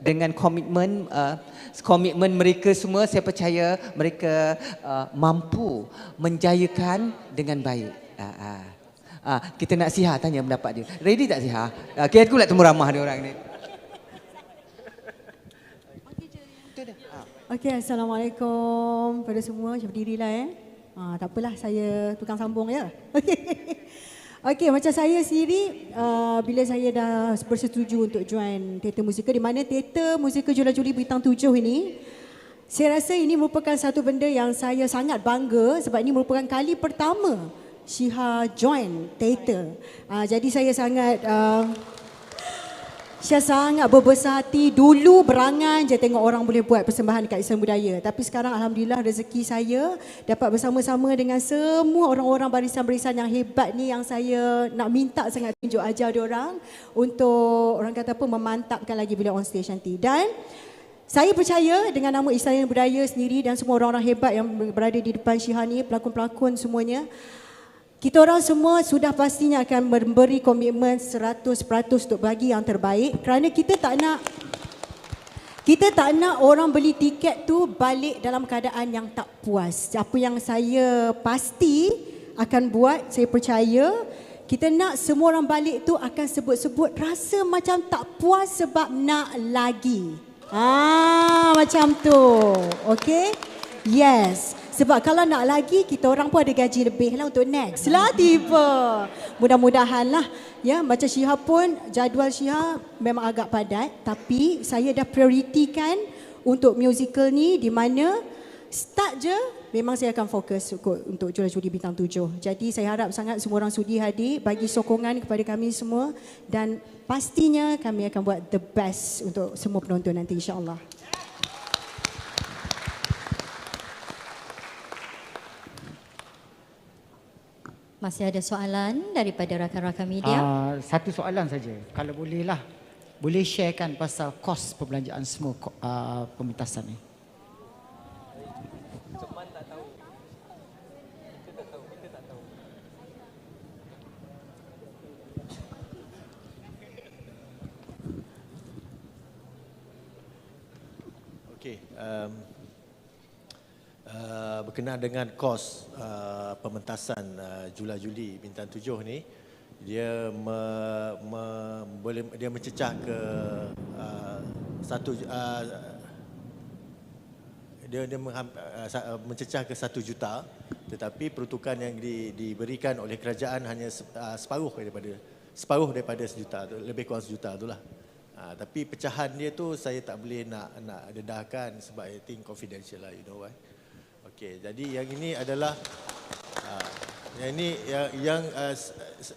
dengan komitmen mereka semua, saya percaya mereka mampu menjayakan dengan baik. Kita nak Siha tanya pendapat dia. Ready tak Siha? Okay, aku nak temu ramah dia orang ni. Okey, Assalamualaikum pada semua. Macam berdirilah tak apalah, saya tukang sambung ya. Okey, macam saya sendiri bila saya dah bersetuju untuk join teater musikal, di mana teater musikal Julah Juli Bintang 7 ini, saya rasa ini merupakan satu benda yang saya sangat bangga sebab ini merupakan kali pertama Syiha join teater. Jadi saya sangat berbesar hati. Dulu berangan je tengok orang boleh buat persembahan dekat Istana Budaya. Tapi sekarang alhamdulillah rezeki saya dapat bersama-sama dengan semua orang-orang barisan-barisan yang hebat ni, yang saya nak minta sangat tunjuk ajar diorang untuk orang kata apa, memantapkan lagi bila on stage nanti. Dan saya percaya dengan nama Istana Budaya sendiri dan semua orang-orang hebat yang berada di depan Syiha ni, pelakon-pelakon semuanya, kita orang semua sudah pastinya akan memberi komitmen 100% untuk bagi yang terbaik, kerana kita tak nak orang beli tiket tu balik dalam keadaan yang tak puas. Apa yang saya pasti akan buat, saya percaya kita nak semua orang balik tu akan sebut-sebut rasa macam tak puas sebab nak lagi. Macam tu. Okey? Yes. Sebab kalau nak lagi, kita orang pun ada gaji lebih lah untuk next lah tiba. Mudah-mudahan lah. Ya, macam Syiha pun, jadual Syiha memang agak padat. Tapi saya dah prioritikan untuk musical ni, di mana start je memang saya akan fokus untuk Julah Juli Bintang 7. Jadi saya harap sangat semua orang sudi hadir, bagi sokongan kepada kami semua. Dan pastinya kami akan buat the best untuk semua penonton nanti, insyaAllah. Masih ada soalan daripada rakan-rakan media? Satu soalan saja. Kalau bolehlah, boleh sharekan pasal kos perbelanjaan semua pementasan ni. Okey, berkenaan dengan kos pementasan Julah Juli Bintang 7 ni, dia boleh dia mencecah ke mencecah ke 1 juta, tetapi peruntukan yang diberikan oleh kerajaan hanya separuh daripada 1 juta tu, lebih kurang 1 juta itulah. Tapi pecahan dia tu saya tak boleh nak dedahkan sebab I think confidential lah, you know why. Okey, jadi yang ini adalah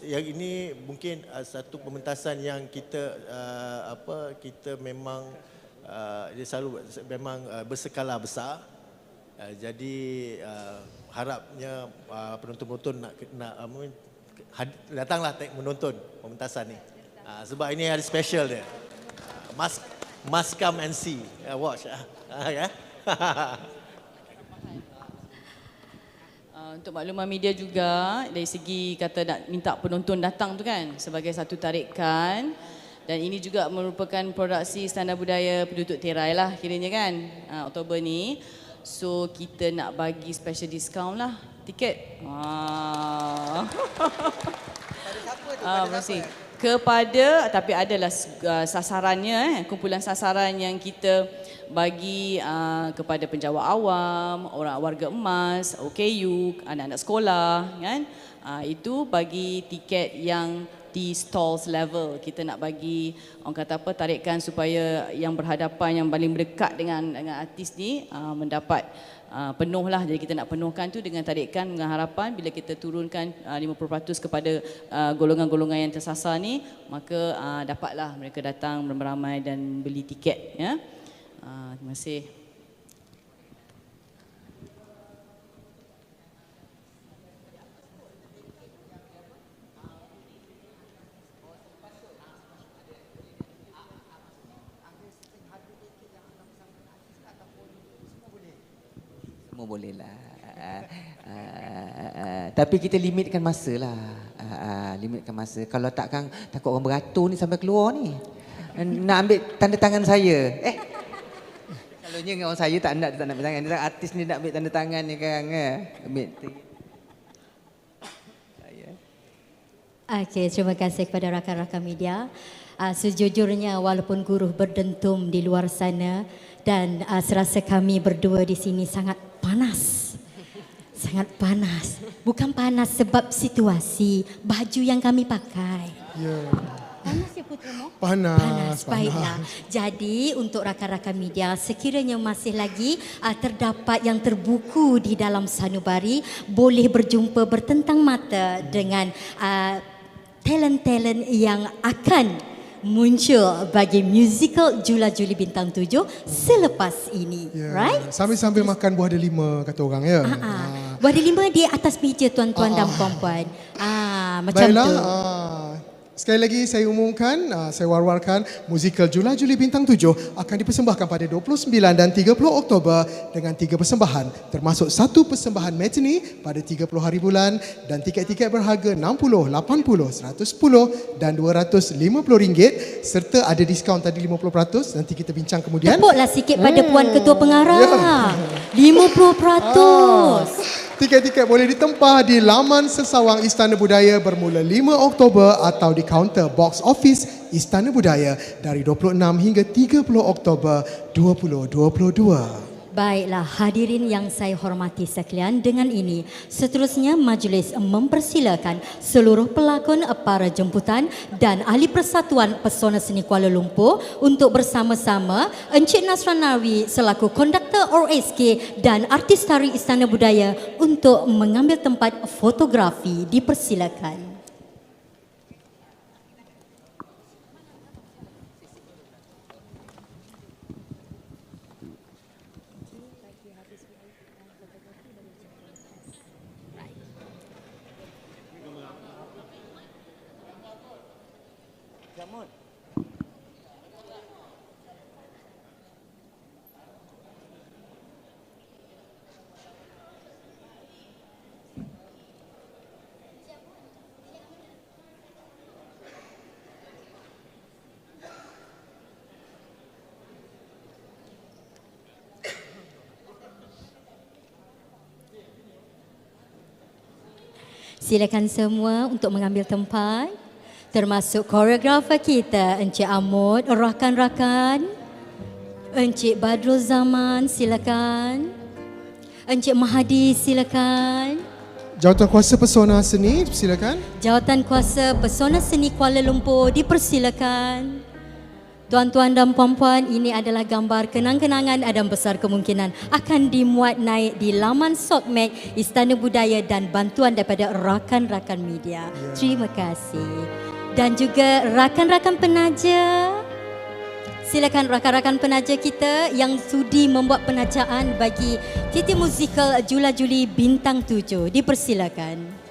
yang ini mungkin satu pementasan yang kita kita memang dia selalu memang berskala besar. Jadi harapnya penonton-penonton nak datanglah menonton pementasan ni. Sebab ini hari special dia. Must come and see, watch. Ya. Untuk makluman media juga, dari segi kata nak minta penonton datang tu kan, sebagai satu tarikan, dan ini juga merupakan produksi Istana Budaya Penduduk Terai lah kiranya kan, Oktober ni. So kita nak bagi special discount lah tiket. Terima kasih. Tapi adalah sasarannya, kumpulan sasaran yang kita bagi kepada penjawat awam, orang warga emas, OKU, anak-anak sekolah kan. Itu bagi tiket yang di stalls level. Kita nak bagi orang kata apa, tarikan supaya yang berhadapan, yang paling berdekat dengan artis ni mendapat penuh lah. Jadi kita nak penuhkan tu dengan tarikan, dengan harapan bila kita turunkan 50% kepada golongan-golongan yang tersasar ni, maka dapatlah mereka datang beramai-ramai dan beli tiket ya. Terima kasih. Semua boleh lah. Tapi kita limitkan masa lah. Limitkan masa. Kalau takkan takut orang beratur ni sampai keluar ni. Nak ambil tanda tangan saya. Selalunya dengan orang saya tak nak ambil tangan. Dia artis ni nak ambil tanda tangan ni kan. Ambil. Okey, terima kasih kepada rakan-rakan media. Sejujurnya walaupun guru berdentum di luar sana dan serasa kami berdua di sini sangat panas. Sangat panas. Bukan panas sebab situasi, baju yang kami pakai. Ya. Panas ya Putera Mo? Panas. Baiklah. Jadi untuk rakan-rakan media, sekiranya masih lagi terdapat yang terbuku di dalam sanubari, boleh berjumpa bertentang mata dengan talent-talent yang akan muncul bagi musical Jula Juli Bintang 7 selepas ini. Right? Sambil-sambil makan buah delima kata orang ya. Buah delima di atas meja tuan-tuan dan puan-puan. Macam Baiklah, tu. Sekali lagi saya umumkan, saya war-warkan musikal Jula Juli Bintang 7 akan dipersembahkan pada 29 dan 30 Oktober dengan 3 persembahan termasuk 1 persembahan matinee pada 30 hari bulan dan tiket-tiket berharga RM60, RM80, RM110 dan RM250 serta ada diskaun tadi 50%, nanti kita bincang kemudian. Tepuklah sikit pada Puan Ketua Pengarah. 50%. Tiket-tiket boleh ditempah di laman sesawang Istana Budaya bermula 5 Oktober atau di kaunter box office Istana Budaya dari 26 hingga 30 Oktober 2022. Baiklah hadirin yang saya hormati sekalian, dengan ini seterusnya majlis mempersilakan seluruh pelakon para jemputan dan ahli Persatuan Pesona Seni Kuala Lumpur untuk bersama-sama Encik Nasranawi selaku konduktor OSK dan artis tari Istana Budaya untuk mengambil tempat fotografi. Dipersilakan. Silakan semua untuk mengambil tempat, termasuk koreografer kita Encik Amud, rakan-rakan, Encik Badrul Zaman silakan, Encik Mahadi silakan, Jawatan Kuasa Pesona Seni silakan. Jawatan Kuasa Pesona Seni Kuala Lumpur dipersilakan. Tuan-tuan dan puan-puan, ini adalah gambar kenang-kenangan dan besar kemungkinan akan dimuat naik di laman Sokmed Istana Budaya dan bantuan daripada rakan-rakan media. Terima kasih. Dan juga rakan-rakan penaja. Silakan rakan-rakan penaja kita yang sudi membuat penajaan bagi titi musikal Jula Juli Bintang 7. Dipersilakan.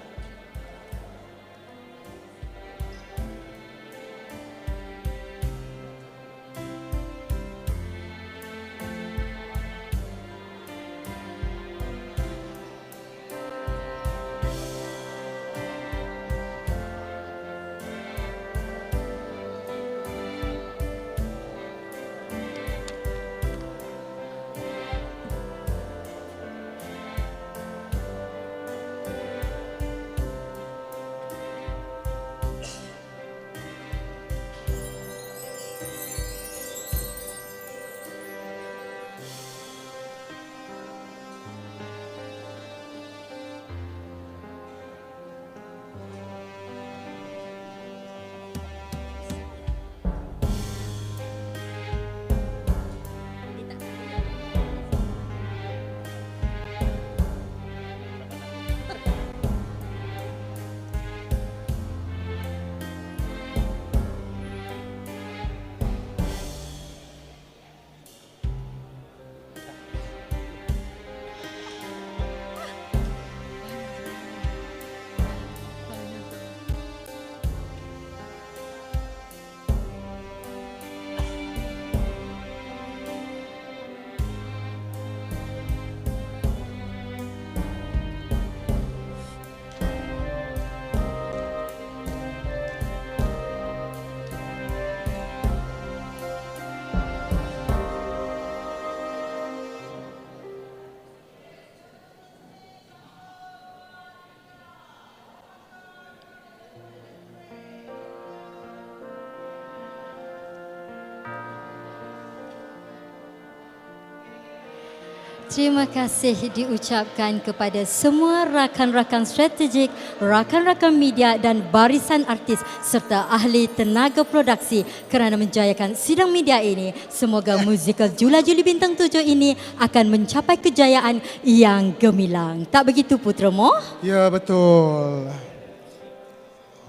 Terima kasih diucapkan kepada semua rakan-rakan strategik, rakan-rakan media dan barisan artis serta ahli tenaga produksi kerana menjayakan sidang media ini. Semoga musikal Jula Juli Bintang 7 ini akan mencapai kejayaan yang gemilang. Tak begitu Putra Moh? Ya, betul.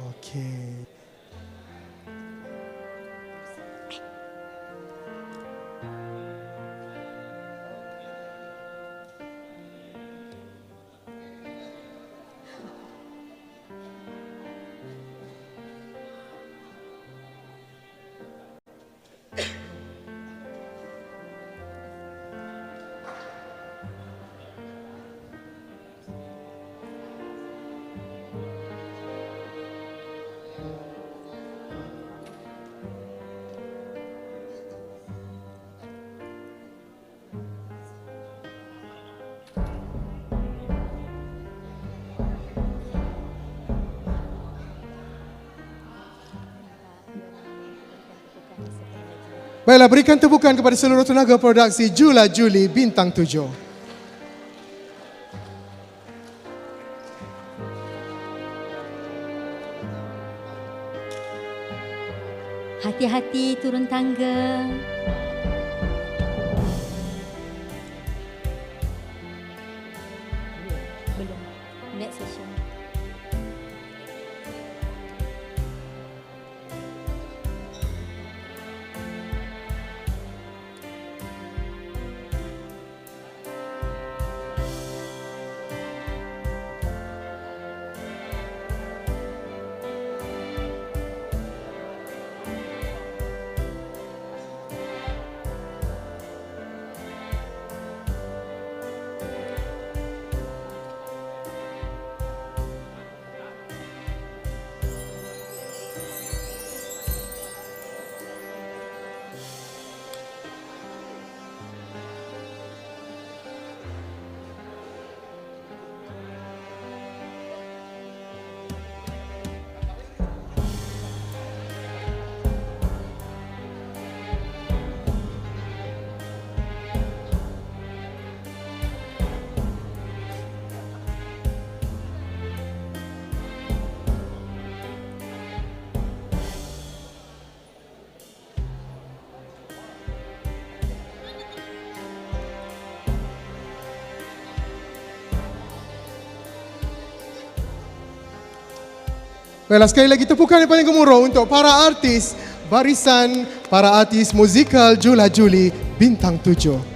Okey. Baiklah, berikan tepukan kepada seluruh tenaga produksi Jula Juli Bintang 7. Hati-hati turun tangga. Belum. Next session. Baiklah, sekali lagi tepukan yang paling gemuruh untuk para artis barisan para artis musikal Jula Juli Bintang 7.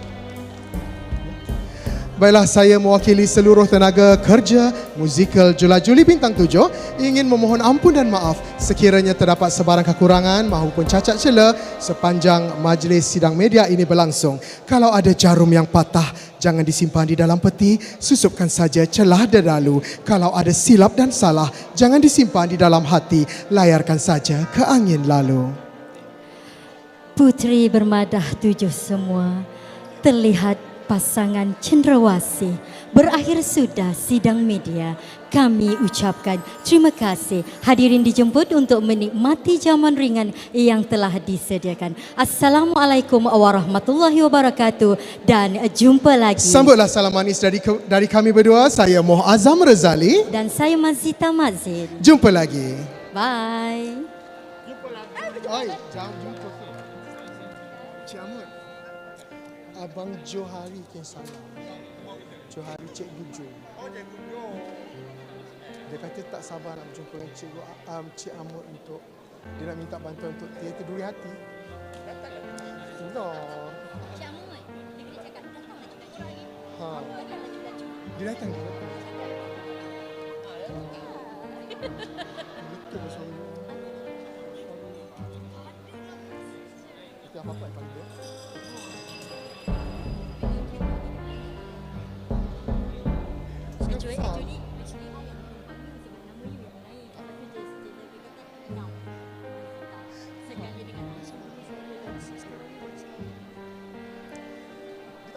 Baiklah, saya mewakili seluruh tenaga kerja musikal Jula Juli Bintang 7 ingin memohon ampun dan maaf sekiranya terdapat sebarang kekurangan maupun cacat cela sepanjang majlis sidang media ini berlangsung. Kalau ada jarum yang patah, jangan disimpan di dalam peti, susupkan saja celah dedalu. Kalau ada silap dan salah, jangan disimpan di dalam hati, layarkan saja ke angin lalu. Putri bermadah 7 semua, terlihat pasangan cenderawasih. Berakhir sudah sidang media. Kami ucapkan terima kasih. Hadirin dijemput untuk menikmati jamuan ringan yang telah disediakan. Assalamualaikum warahmatullahi wabarakatuh dan jumpa lagi. Sambutlah salam manis dari kami berdua. Saya Moh Azam Razali. Dan saya Mazita Mazin. Jumpa lagi. Bye. Jumpa lagi. Oi, jangan jumpa. Cik Ahmad. Abang Johari ke sana. Johari Cikgu Jo. Dia kata tak sabar nak berjumpa dengan Cik Ahmad untuk dia nak minta bantuan untuk teater Duri Hati. No. Cik Ahmad, dia kena cakap datanglah juga try. Ha. Dia datang juga. Betul betul. Kita apa-apa yang paling dia.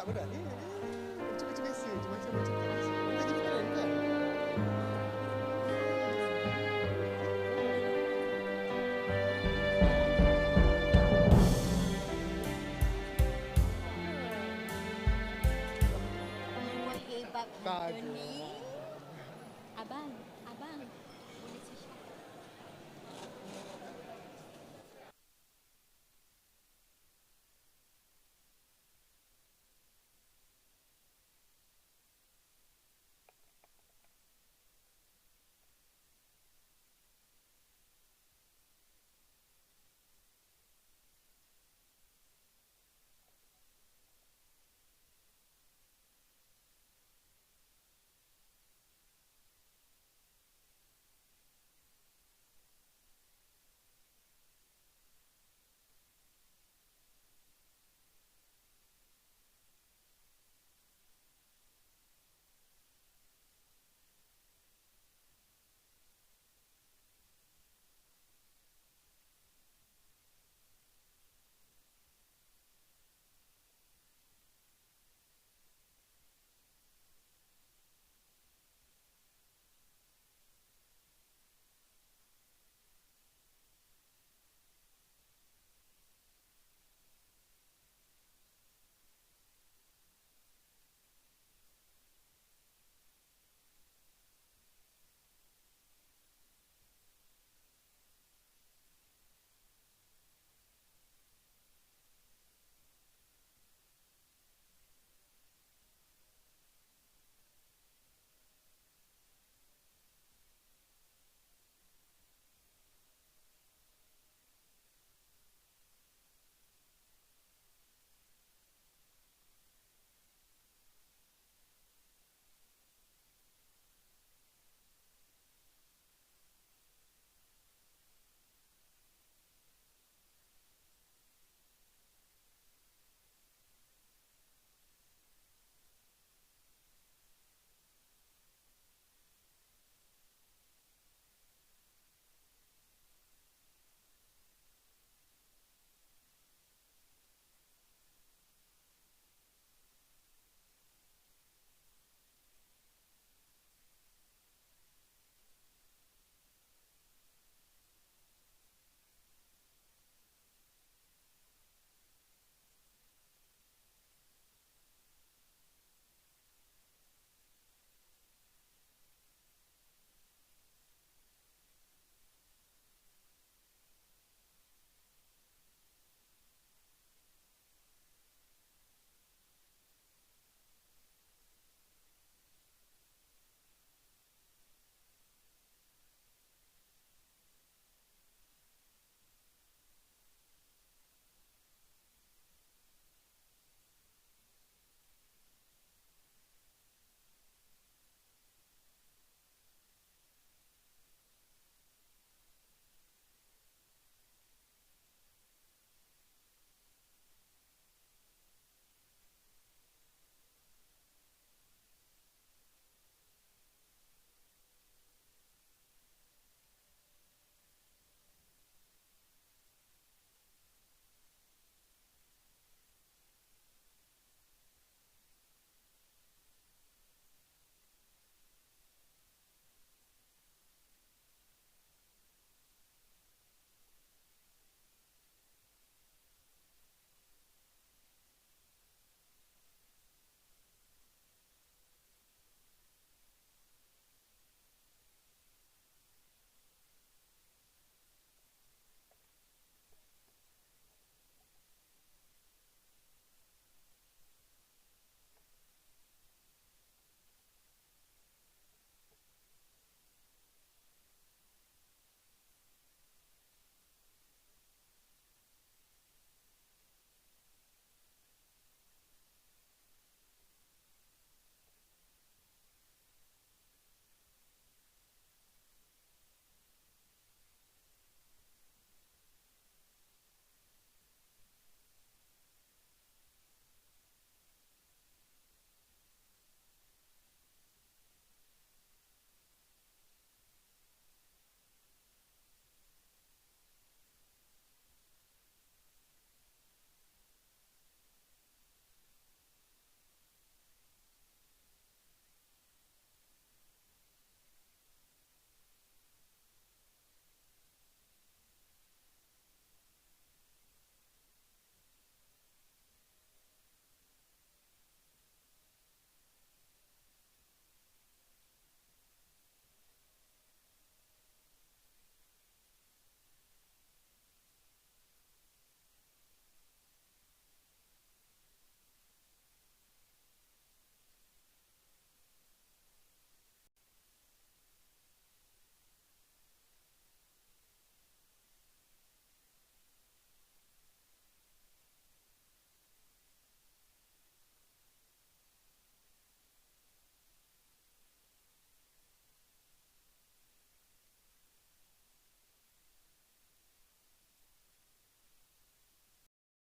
Tak berat ni. Macam-macam biasa. Macam-macam biasa. Kita jadi trend kan? Abang.